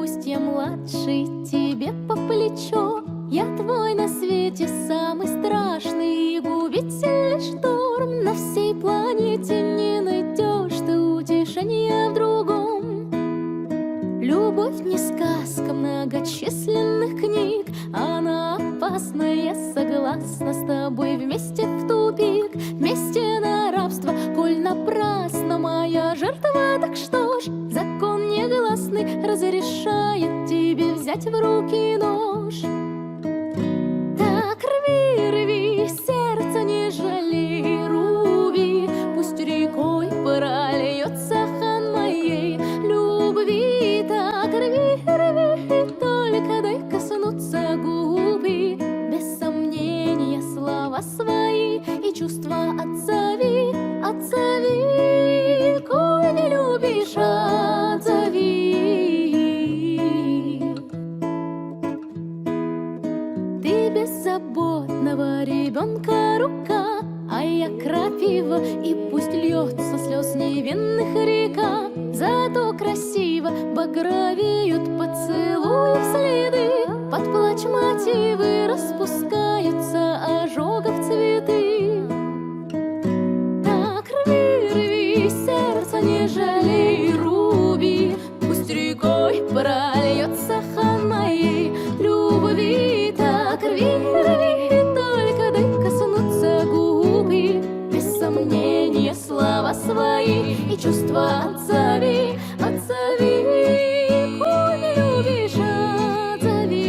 пусть я младший тебе по плечо. Я твой на свете самый страшный и губительный шторм. На всей планете не найдешь ты утешения в другом. Любовь не сказка многочисленных книг, она опасна, я согласна с тобой. Вместе в тупик, вместе на рабство, коль напрасно моя жертва. Так что ж, закон негласный разрешает тебе взять в руки нож. Так рви, рви, сердце не жалей, руби, пусть рекой прольется хан моей любви. Так рви, рви, только дай коснуться губы, без сомнения слова свои и чувства отзови, отзови, коль не любишь, отзови. Ты беззаботного ребенка рука, а я крапива, и пусть льется слез невинных река. Зато красиво багровеют поцелуи следы, под плач мотивы распускаются ожогов цветы. Так рви, рви, сердце не жалей, руби, пусть рекой прольется хан моей любви. Так рви, рви, только дай коснуться губы, без сомнения слова свои и чувства отзови, отзови, коль не любишь, отзови,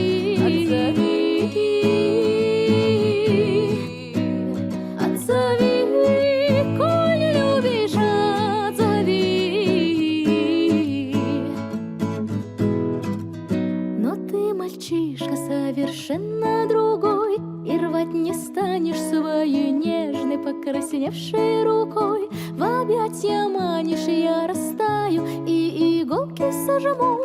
отзови, отзови, коль не любишь, отзови. Но ты мальчишка совершенно другой, и рвать не станешь своей нежной покрасневшей рукой. В объятья манишь, я растаю и иголки сожму,